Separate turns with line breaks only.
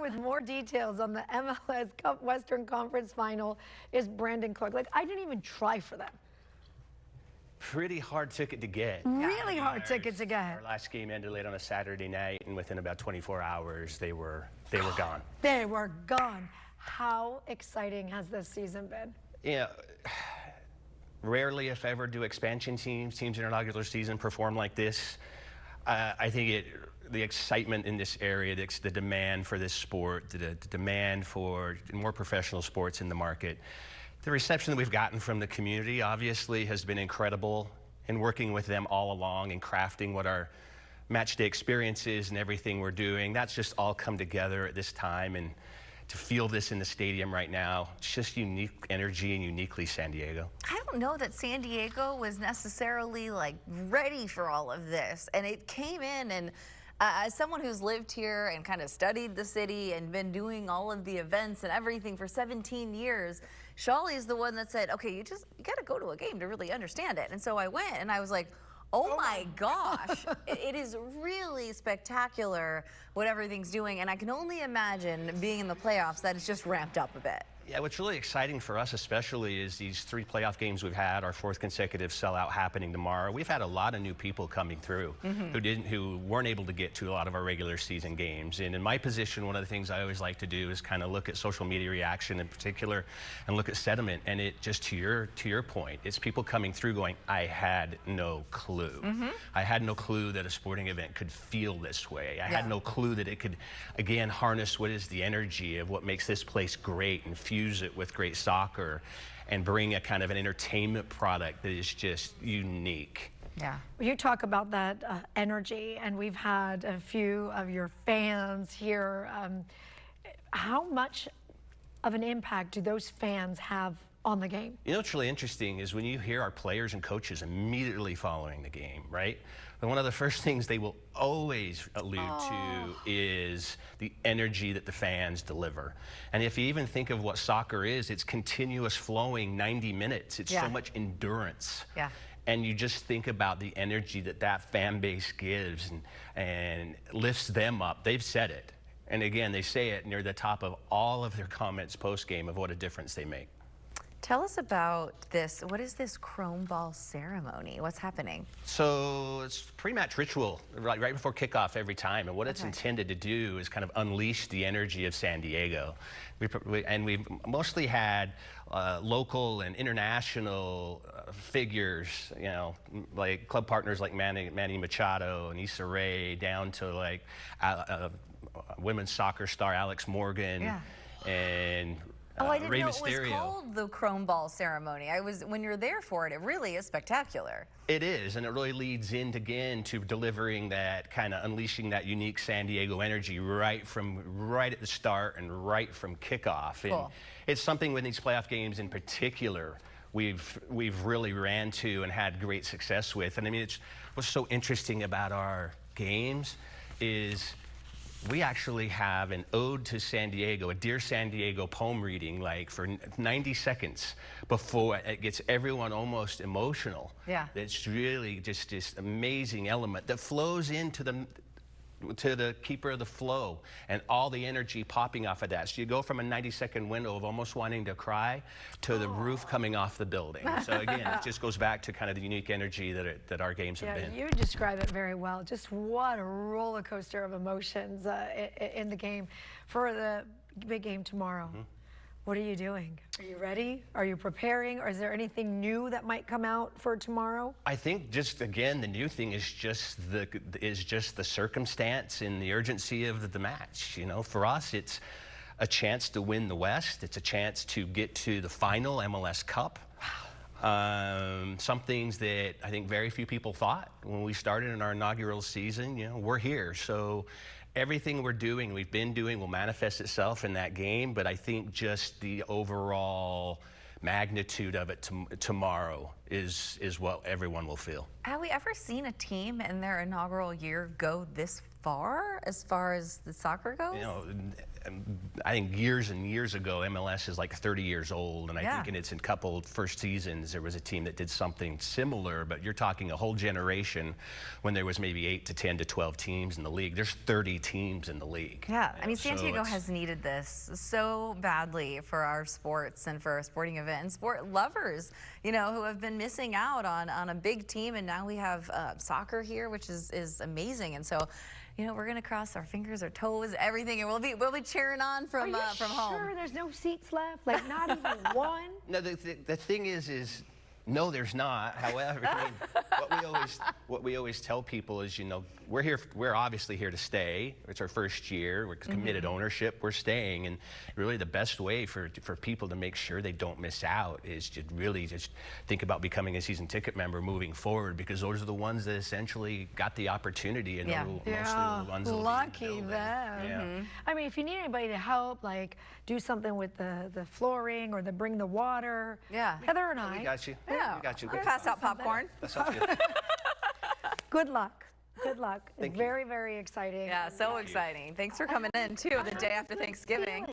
with more details on the MLS Cup Western Conference Final is Brandon Clarke. Like, I didn't even try for them.
Pretty hard ticket to get.
Really hard ticket to get.
Our last game ended late on a Saturday night, and within about 24 hours, they were gone.
They were gone. How exciting has this season been?
Yeah. Rarely, if ever, do expansion teams in their inaugural season perform like this. I think the excitement in this area, the demand for this sport, the demand for more professional sports in the market, the reception that we've gotten from the community obviously has been incredible, and working with them all along and crafting what our match day experience is and everything we're doing. That's just all come together at this time, and to feel this in the stadium right now, it's just unique energy and uniquely San Diego.
I don't know that San Diego was necessarily like ready for all of this, and it came in, and as someone who's lived here and kind of studied the city and been doing all of the events and everything for 17 years, Shawley is the one that said, okay, you got to go to a game to really understand it. And so I went, and I was like, oh my gosh, it is really spectacular what everything's doing, and I can only imagine being in the playoffs that it's just ramped up a bit.
Yeah, what's really exciting for us especially is these 3 playoff games we've had, our 4th consecutive sellout happening tomorrow. We've had a lot of new people coming through who weren't able to get to a lot of our regular season games. And in my position, one of the things I always like to do is kind of look at social media reaction in particular and look at sentiment. And it just to your point, it's people coming through going, I had no clue. I had no clue that a sporting event could feel this way. I had no clue that it could, again, harness what is the energy of what makes this place great and fuse it with great soccer and bring a kind of an entertainment product that is just unique.
Yeah. Well, you talk about that energy, and we've had a few of your fans here. How much of an impact do those fans have on the game?
You know what's really interesting is when you hear our players and coaches immediately following the game, right? And one of the first things they will always allude to is the energy that the fans deliver. And if you even think of what soccer is, it's continuous flowing 90 minutes. It's so much endurance. And you just think about the energy that that fan base gives and lifts them up. They've said it. And again, they say it near the top of all of their comments post-game of what a difference they make.
Tell us about this. What is this Chrome Ball ceremony? What's happening?
So it's pre-match ritual, right before kickoff every time. And what it's intended to do is kind of unleash the energy of San Diego. We've mostly had local and international figures, you know, like club partners like Manny Machado and Issa Rae, down to like women's soccer star Alex Morgan and
oh, I didn't
Rey
know
Mysterio.
It was called the Chrome Ball ceremony. When you're there for it, it really is spectacular.
It is, and it really leads in again to delivering that kind of unleashing that unique San Diego energy right at the start and right from kickoff. And it's something with these playoff games in particular we've really ran to and had great success with. And I mean, what's so interesting about our games is we actually have an ode to San Diego, a Dear San Diego poem reading, like for 90 seconds before it gets everyone almost emotional. It's really just this amazing element that flows into the keeper of the flow and all the energy popping off of that. So you go from a 90-second window of almost wanting to cry to the roof coming off the building. So again, it just goes back to kind of the unique energy that our games have been.
You describe it very well. Just what a roller coaster of emotions in the game. For the big game tomorrow, what are you doing? Are you ready? Are you preparing? Or is there anything new that might come out for tomorrow?
I think just again, the new thing is just the circumstance and the urgency of the match. You know, for us, it's a chance to win the West. It's a chance to get to the final MLS Cup. Some things that I think very few people thought when we started in our inaugural season. You know, we're here, so everything we've been doing will manifest itself in that game, but I think just the overall magnitude of it tomorrow is what everyone will feel.
Have we ever seen a team in their inaugural year go this far as the soccer goes?
You know, I think years and years ago, MLS is like 30 years old, and I think in its couple first seasons, there was a team that did something similar, but you're talking a whole generation when there was maybe 8 to 10 to 12 teams in the league. There's 30 teams in the league.
Yeah, I mean, San
So
Diego
it's-
has needed this so badly for our sports and for our sporting event and sport lovers, you know, who have been missing out on a big team, and now we have soccer here, which is amazing. And so, you know, we're gonna cross our fingers, our toes, everything, and we'll be cheering on from home.
Sure, there's no seats left, like not even one.
No, the thing is no, there's not. However, I mean, what we always tell people is, you know, we're obviously here to stay. It's our first year. We're committed ownership. We're staying, and really the best way for people to make sure they don't miss out is to really just think about becoming a season ticket member moving forward, because those are the ones that essentially got the opportunity, and mostly the ones that will be in the
lucky
building.
them.
Yeah.
I mean, if you need anybody to help, like do something with the flooring or bring the water,
Yeah.
Heather and I.
We got you.
Yeah,
We got you.
I'll pass out popcorn.
That sounds good.
Good luck. Good luck.
Thank you.
Very, very exciting.
Yeah, so exciting. Thanks for coming in too, the day after Thanksgiving.